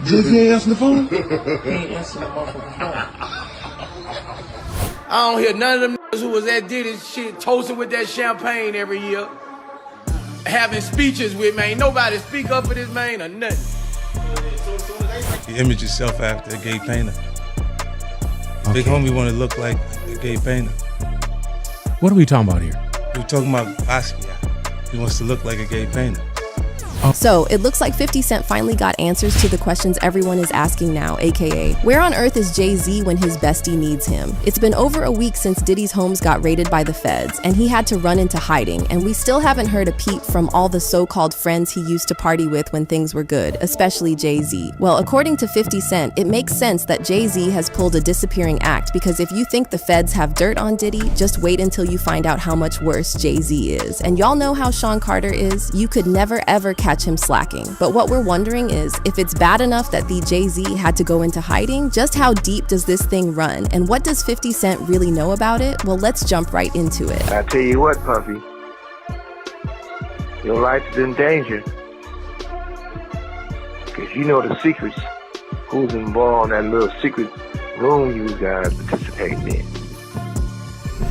JayZ ain't answering the phone? He ain't answering the motherfucking phone. I don't hear none of them niggas who was at Diddy's shit toasting with that champagne every year. Having speeches with, man. Ain't nobody speak up for this man or nothing. You image yourself after a gay painter. Big homie want to look like a gay painter. What are we talking about here? We're talking about Basquiat. He wants to look like a gay painter. So, it looks like 50 Cent finally got answers to the questions everyone is asking now, aka, where on earth is JayZ when his bestie needs him? It's been over a week since Diddy's homes got raided by the feds, and he had to run into hiding, and we still haven't heard a peep from all the so-called friends he used to party with when things were good, especially JayZ. Well, according to 50 Cent, it makes sense that JayZ has pulled a disappearing act, because if you think the feds have dirt on Diddy, just wait until you find out how much worse JayZ is. And y'all know how Sean Carter is. You could never ever catch him slacking. But what we're wondering is, if it's bad enough that the JayZ had to go into hiding, just how deep does this thing run? And what does 50 Cent really know about it? Well, let's jump right into it. I tell you what, Puffy, your life is in danger. Because you know the secrets. Who's involved in that little secret room you guys participating in.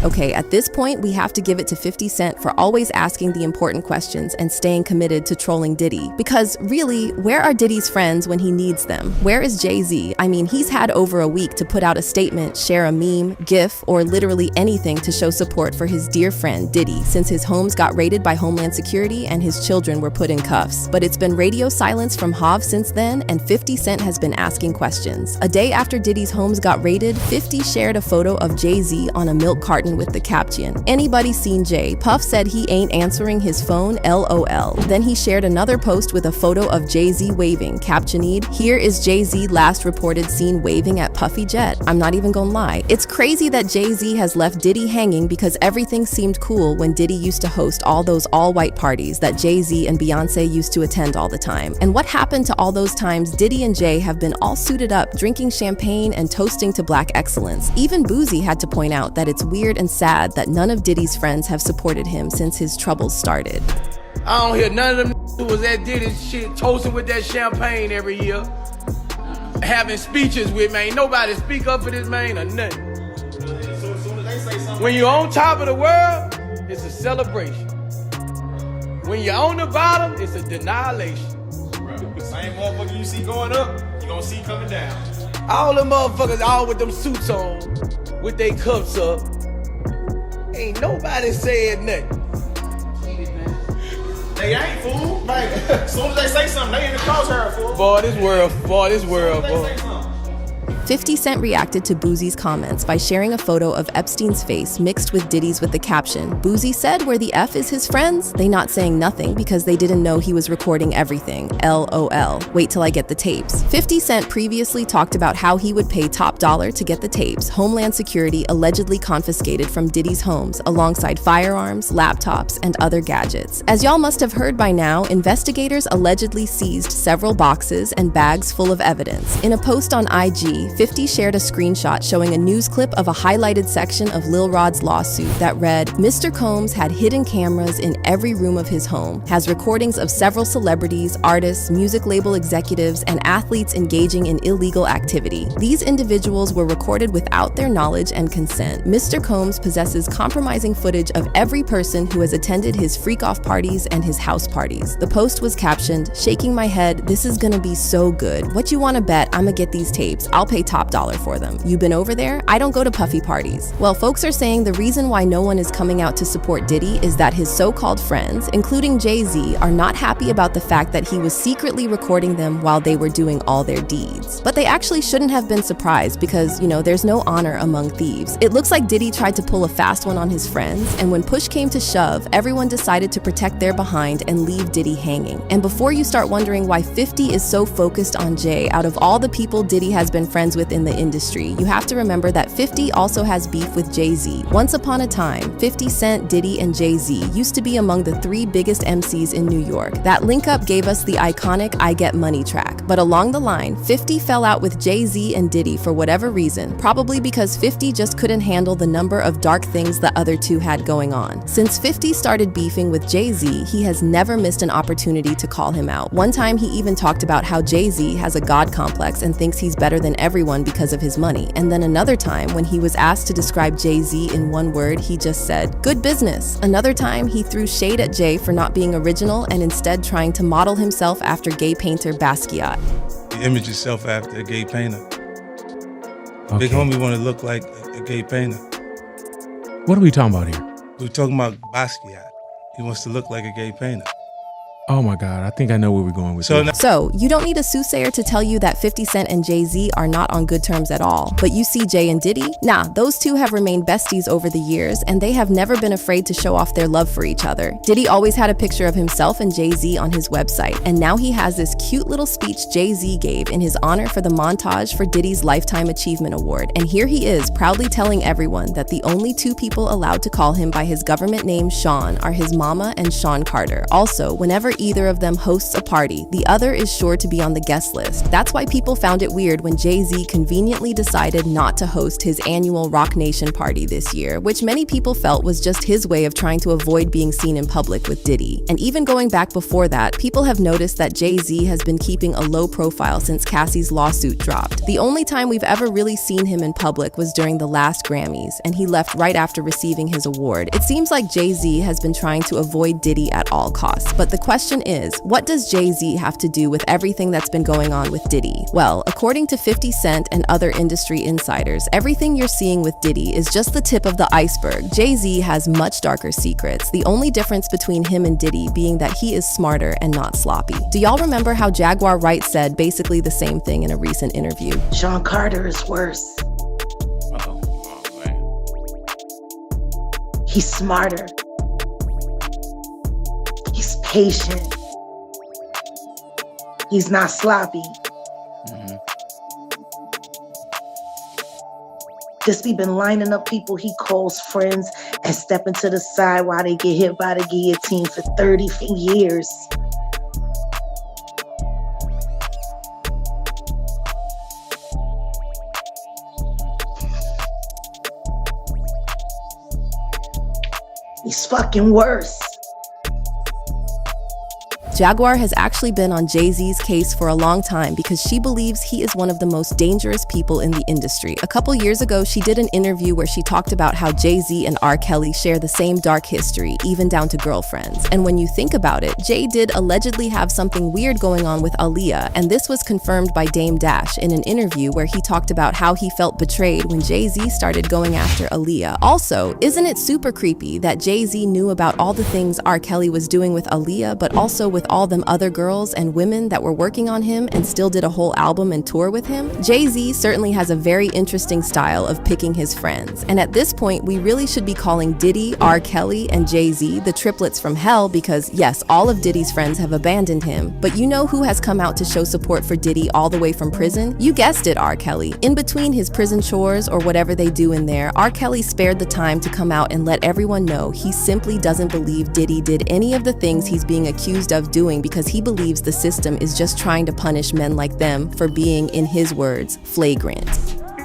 Okay, at this point, we have to give it to 50 Cent for always asking the important questions and staying committed to trolling Diddy. Because really, where are Diddy's friends when he needs them? Where is JayZ? I mean, he's had over a week to put out a statement, share a meme, GIF, or literally anything to show support for his dear friend Diddy since his homes got raided by Homeland Security and his children were put in cuffs. But it's been radio silence from Hav since then, and 50 Cent has been asking questions. A day after Diddy's homes got raided, 50 shared a photo of JayZ on a milk carton with the caption, "Anybody seen Jay? Puff said he ain't answering his phone, LOL." Then he shared another post with a photo of JayZ waving, captioned, "Here is JayZ last reported seen waving at Puffy Jet." I'm not even gonna lie. It's crazy that JayZ has left Diddy hanging because everything seemed cool when Diddy used to host all those all-white parties that JayZ and Beyonce used to attend all the time. And what happened to all those times Diddy and Jay have been all suited up, drinking champagne and toasting to black excellence? Even Boozy had to point out that it's weird and sad that none of Diddy's friends have supported him since his troubles started. I don't hear none of them who was at Diddy's shit toasting with that champagne every year. Having speeches with, man. Ain't nobody speak up for this man or nothing. When you're on top of the world, it's a celebration. When you're on the bottom, it's a denilation. Same motherfucker you see going up, you gonna see coming down. All them motherfuckers all with them suits on, with their cups up. Ain't nobody saying nothing. They ain't, fool. Like, as soon as they say something, they in the crosshair, fool. Boy, this world, boy. 50 Cent reacted to Boozy's comments by sharing a photo of Epstein's face mixed with Diddy's with the caption, "Boozy said where the F is his friends?" They not saying nothing because they didn't know he was recording everything. LOL. Wait till I get the tapes. 50 Cent previously talked about how he would pay top dollar to get the tapes Homeland Security allegedly confiscated from Diddy's homes alongside firearms, laptops, and other gadgets. As y'all must have heard by now, investigators allegedly seized several boxes and bags full of evidence. In a post on IG, 50 shared a screenshot showing a news clip of a highlighted section of Lil Rod's lawsuit that read, "Mr. Combs had hidden cameras in every room of his home, has recordings of several celebrities, artists, music label executives, and athletes engaging in illegal activity. These individuals were recorded without their knowledge and consent. Mr. Combs possesses compromising footage of every person who has attended his freak-off parties and his house parties." The post was captioned, "Shaking my head, this is gonna be so good. What you wanna bet I'ma get these tapes? I'll pay top dollar for them. You been over there? I don't go to Puffy parties." Well, folks are saying the reason why no one is coming out to support Diddy is that his so-called friends, including JayZ, are not happy about the fact that he was secretly recording them while they were doing all their deeds. But they actually shouldn't have been surprised because, you know, there's no honor among thieves. It looks like Diddy tried to pull a fast one on his friends, and when push came to shove, everyone decided to protect their behind and leave Diddy hanging. And before you start wondering why 50 is so focused on Jay, out of all the people Diddy has been friends friends with in the industry, you have to remember that 50 also has beef with JayZ. Once upon a time, 50 Cent, Diddy, and JayZ used to be among the 3 biggest MCs in New York. That link-up gave us the iconic I Get Money track. But along the line, 50 fell out with JayZ and Diddy for whatever reason, probably because 50 just couldn't handle the number of dark things the other two had going on. Since 50 started beefing with JayZ, he has never missed an opportunity to call him out. One time he even talked about how JayZ has a god complex and thinks he's better than everyone because of his money. And then another time, when he was asked to describe JayZ in one word, he just said, "Good business." Another time, he threw shade at Jay for not being original and instead trying to model himself after gay painter Basquiat. You image yourself after a gay painter. Okay. Big homie want to look like a gay painter. What are we talking about here? We're talking about Basquiat. He wants to look like a gay painter. Oh my God, I think I know where we're going with So this. So, you don't need a soothsayer to tell you that 50 Cent and JayZ are not on good terms at all. But you see Jay and Diddy? Nah, those two have remained besties over the years, and they have never been afraid to show off their love for each other. Diddy always had a picture of himself and JayZ on his website, and now he has this cute little speech JayZ gave in his honor for the montage for Diddy's Lifetime Achievement Award. And here he is, proudly telling everyone that the only 2 people allowed to call him by his government name Sean are his mama and Sean Carter. Also, whenever either of them hosts a party, the other is sure to be on the guest list. That's why people found it weird when JayZ conveniently decided not to host his annual Rock Nation party this year, which many people felt was just his way of trying to avoid being seen in public with Diddy. And even going back before that, people have noticed that JayZ has been keeping a low profile since Cassie's lawsuit dropped. The only time we've ever really seen him in public was during the last Grammys, and he left right after receiving his award. It seems like JayZ has been trying to avoid Diddy at all costs, but the question is, what does JayZ have to do with everything that's been going on with Diddy? Well, according to 50 Cent and other industry insiders, everything you're seeing with Diddy is just the tip of the iceberg. JayZ has much darker secrets, the only difference between him and Diddy being that he is smarter and not sloppy. Do y'all remember how Jaguar Wright said basically the same thing in a recent interview? Sean Carter is worse. Oh, man. He's smarter. He's patient. He's not sloppy. Just he been lining up people he calls friends and stepping to the side while they get hit by the guillotine for 30 years. He's fucking worse. Jaguar has actually been on JayZ's case for a long time because she believes he is one of the most dangerous people in the industry. A couple years ago, she did an interview where she talked about how JayZ and R. Kelly share the same dark history, even down to girlfriends. And when you think about it, Jay did allegedly have something weird going on with Aaliyah, and this was confirmed by Dame Dash in an interview where he talked about how he felt betrayed when JayZ started going after Aaliyah. Also, isn't it super creepy that JayZ knew about all the things R. Kelly was doing with Aaliyah, but also with all them other girls and women that were working on him and still did a whole album and tour with him? JayZ certainly has a very interesting style of picking his friends. And at this point, we really should be calling Diddy, R. Kelly, and JayZ the triplets from hell because, yes, all of Diddy's friends have abandoned him. But you know who has come out to show support for Diddy all the way from prison? You guessed it, R. Kelly. In between his prison chores or whatever they do in there, R. Kelly spared the time to come out and let everyone know he simply doesn't believe Diddy did any of the things he's being accused of doing because he believes the system is just trying to punish men like them for being, in his words, flagrant.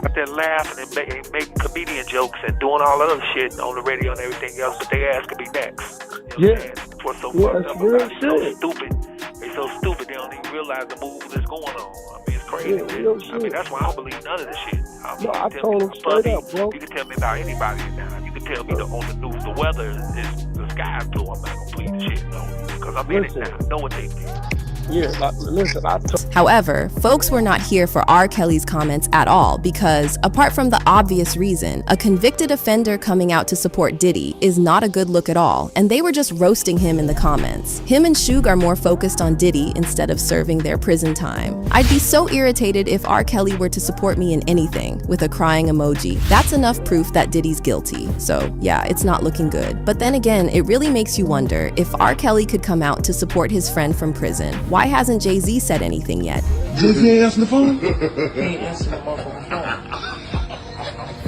Up there laughing and making comedian jokes and doing all other shit on the radio and everything else, but their ass could be next. You know what I'm saying? That's what's so fucked up about it. So stupid. They so stupid they don't even realize the move that's going on. I mean, it's crazy. I mean, that's why I don't believe none of this shit. I told him straight up, bro. You can tell me about anybody now. You can tell me on the news the weather is the sky is blue. I'm not gonna believe the shit, no. Because I'm in it now. I know what they did. Yeah, listen, However, folks were not here for R. Kelly's comments at all because, apart from the obvious reason, a convicted offender coming out to support Diddy is not a good look at all, and they were just roasting him in the comments. Him and Suge are more focused on Diddy instead of serving their prison time. I'd be so irritated if R. Kelly were to support me in anything, with a crying emoji. That's enough proof that Diddy's guilty. So yeah, it's not looking good. But then again, it really makes you wonder, if R. Kelly could come out to support his friend from prison, why why hasn't JayZ said anything yet? JayZ ain't answering the phone? He ain't answering the motherfucking phone.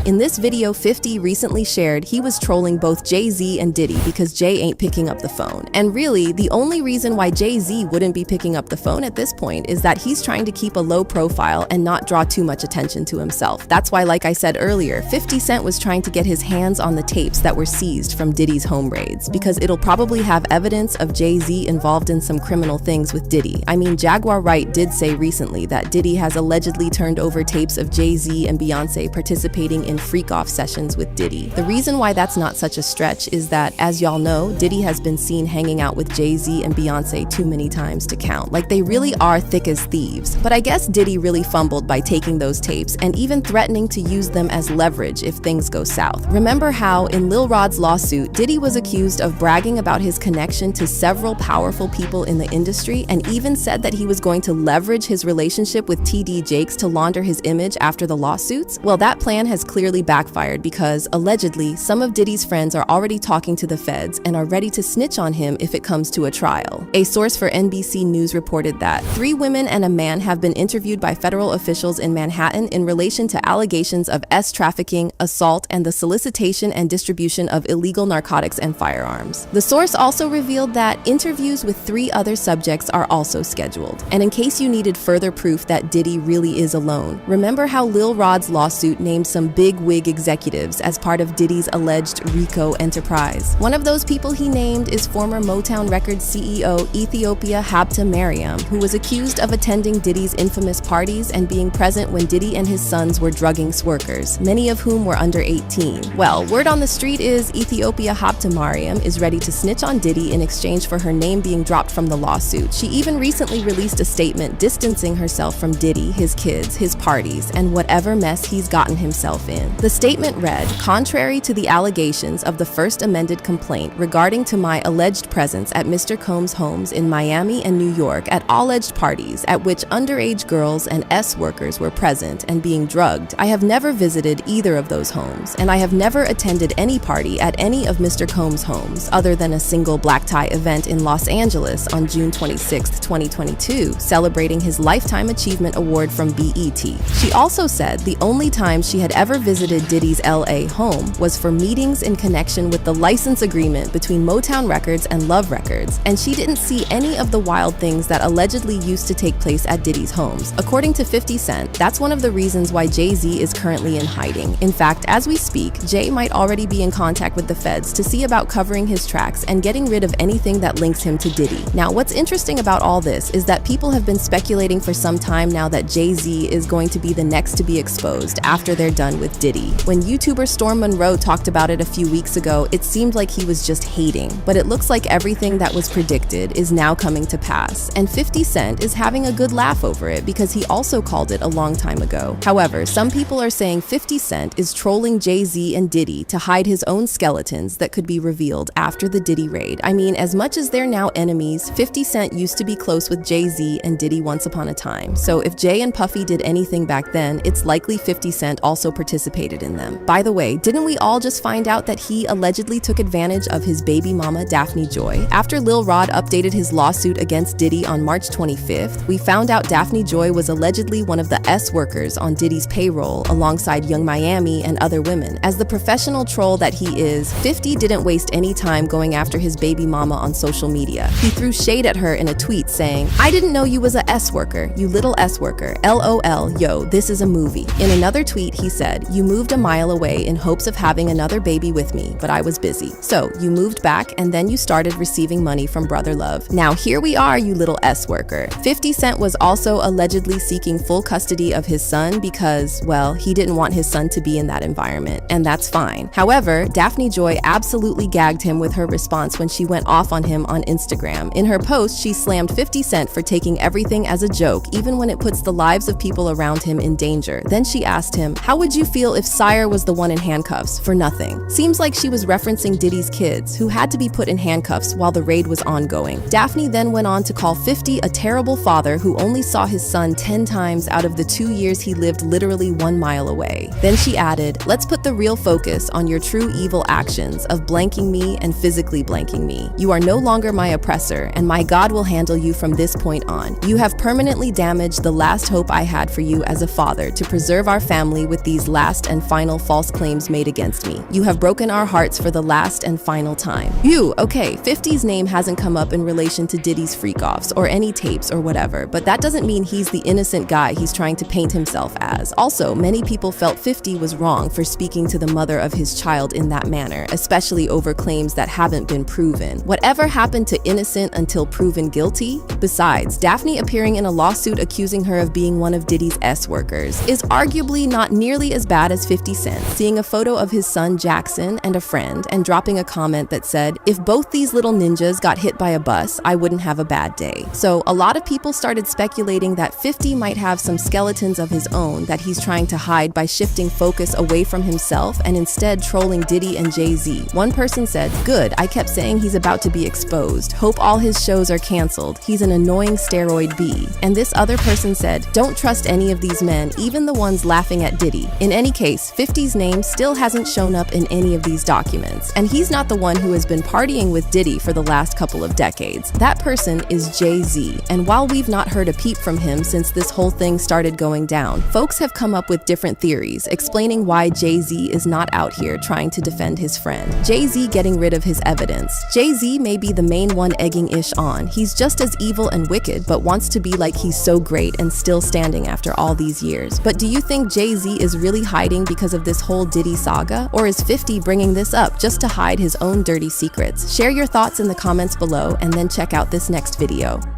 In this video, 50 recently shared he was trolling both JayZ and Diddy because Jay ain't picking up the phone. And really, the only reason why JayZ wouldn't be picking up the phone at this point is that he's trying to keep a low profile and not draw too much attention to himself. That's why, like I said earlier, 50 Cent was trying to get his hands on the tapes that were seized from Diddy's home raids, because it'll probably have evidence of JayZ involved in some criminal things with Diddy. I mean, Jaguar Wright did say recently that Diddy has allegedly turned over tapes of JayZ and Beyonce participating in freak-off sessions with Diddy. The reason why that's not such a stretch is that, as y'all know, Diddy has been seen hanging out with JayZ and Beyonce too many times to count. Like, they really are thick as thieves. But I guess Diddy really fumbled by taking those tapes and even threatening to use them as leverage if things go south. Remember how, in Lil Rod's lawsuit, Diddy was accused of bragging about his connection to several powerful people in the industry and even said that he was going to leverage his relationship with TD Jakes to launder his image after the lawsuits? Well, that plan has clearly backfired because, allegedly, some of Diddy's friends are already talking to the feds and are ready to snitch on him if it comes to a trial. A source for NBC News reported that 3 women and a man have been interviewed by federal officials in Manhattan in relation to allegations of trafficking, assault, and the solicitation and distribution of illegal narcotics and firearms. The source also revealed that interviews with 3 other subjects are also scheduled. And in case you needed further proof that Diddy really is alone, remember how Lil Rod's lawsuit named some big wig executives as part of Diddy's alleged RICO enterprise. One of those people he named is former Motown Records CEO Ethiopia Habta Mariam, who was accused of attending Diddy's infamous parties and being present when Diddy and his sons were drugging workers, many of whom were under 18. Well, word on the street is Ethiopia Habta Mariam is ready to snitch on Diddy in exchange for her name being dropped from the lawsuit. She even recently released a statement distancing herself from Diddy, his kids, his parties, and whatever mess he's gotten himself in. The statement read, "Contrary to the allegations of the first amended complaint regarding to my alleged presence at Mr. Combs' homes in Miami and New York at all alleged parties at which underage girls and workers were present and being drugged, I have never visited either of those homes, and I have never attended any party at any of Mr. Combs' homes other than a single black tie event in Los Angeles on June 26, 2022, celebrating his Lifetime Achievement Award from BET." She also said the only time she had ever visited Diddy's LA home was for meetings in connection with the license agreement between Motown Records and Love Records, and she didn't see any of the wild things that allegedly used to take place at Diddy's homes. According to 50 Cent, that's one of the reasons why JayZ is currently in hiding. In fact, as we speak, Jay might already be in contact with the feds to see about covering his tracks and getting rid of anything that links him to Diddy. Now, what's interesting about all this is that people have been speculating for some time now that JayZ is going to be the next to be exposed after they're done with Diddy. When YouTuber Storm Monroe talked about it a few weeks ago, it seemed like he was just hating, but it looks like everything that was predicted is now coming to pass, and 50 Cent is having a good laugh over it because he also called it a long time ago. However, some people are saying 50 Cent is trolling JayZ and Diddy to hide his own skeletons that could be revealed after the Diddy raid. I mean, as much as they're now enemies, 50 Cent used to be close with JayZ and Diddy once upon a time. So if Jay and Puffy did anything back then, it's likely 50 Cent also participated in them. By the way, didn't we all just find out that he allegedly took advantage of his baby mama Daphne Joy? After Lil Rod updated his lawsuit against Diddy on March 25th, we found out Daphne Joy was allegedly one of the workers on Diddy's payroll alongside Young Miami and other women. As the professional troll that he is, 50 didn't waste any time going after his baby mama on social media. He threw shade at her in a tweet saying, "I didn't know you was a worker, you little worker. LOL, yo, this is a movie." In another tweet, he said, "You moved a mile away in hopes of having another baby with me, but I was busy. So you moved back and then you started receiving money from Brother Love. Now here we are, you little worker." 50 Cent was also allegedly seeking full custody of his son because, well, he didn't want his son to be in that environment, and that's fine. However, Daphne Joy absolutely gagged him with her response when she went off on him on Instagram. In her post, she slammed 50 Cent for taking everything as a joke, even when it puts the lives of people around him in danger. Then she asked him, "How would you feel feel if Sire was the one in handcuffs for nothing? Seems like she was referencing Diddy's kids, who had to be put in handcuffs while the raid was ongoing. Daphne then went on to call 50 a terrible father who only saw his son 10 times out of the 2 years he lived literally 1 mile away. Then she added, let's put the real focus on your true evil actions of blanking me and physically blanking me. You are no longer my oppressor, and my God will handle you from this point on. You have permanently damaged the last hope I had for you as a father to preserve our family with these last and final false claims made against me. You have broken our hearts for the last and final time. Okay, 50's name hasn't come up in relation to Diddy's freak-offs or any tapes or whatever, but that doesn't mean he's the innocent guy he's trying to paint himself as. Also, many people felt 50 was wrong for speaking to the mother of his child in that manner, especially over claims that haven't been proven. Whatever happened to innocent until proven guilty? Besides, Daphne appearing in a lawsuit accusing her of being one of Diddy's S-workers is arguably not nearly as bad as 50 Cent seeing a photo of his son Jackson and a friend and dropping a comment that said, if both these little ninjas got hit by a bus, I wouldn't have a bad day. So a lot of people started speculating that 50 might have some skeletons of his own that he's trying to hide by shifting focus away from himself and instead trolling Diddy and JayZ. One person said, good, I kept saying he's about to be exposed. Hope all his shows are canceled. He's an annoying steroid B. And this other person said, don't trust any of these men, even the ones laughing at Diddy. In any case, 50's name still hasn't shown up in any of these documents. And he's not the one who has been partying with Diddy for the last couple of decades. That person is JayZ. And while we've not heard a peep from him since this whole thing started going down, folks have come up with different theories explaining why JayZ is not out here trying to defend his friend. JayZ getting rid of his evidence. JayZ may be the main one egging Ish on. He's just as evil and wicked, but wants to be like he's so great and still standing after all these years. But do you think JayZ is really hiding because of this whole Diddy saga? Or is 50 bringing this up just to hide his own dirty secrets? Share your thoughts in the comments below and then check out this next video.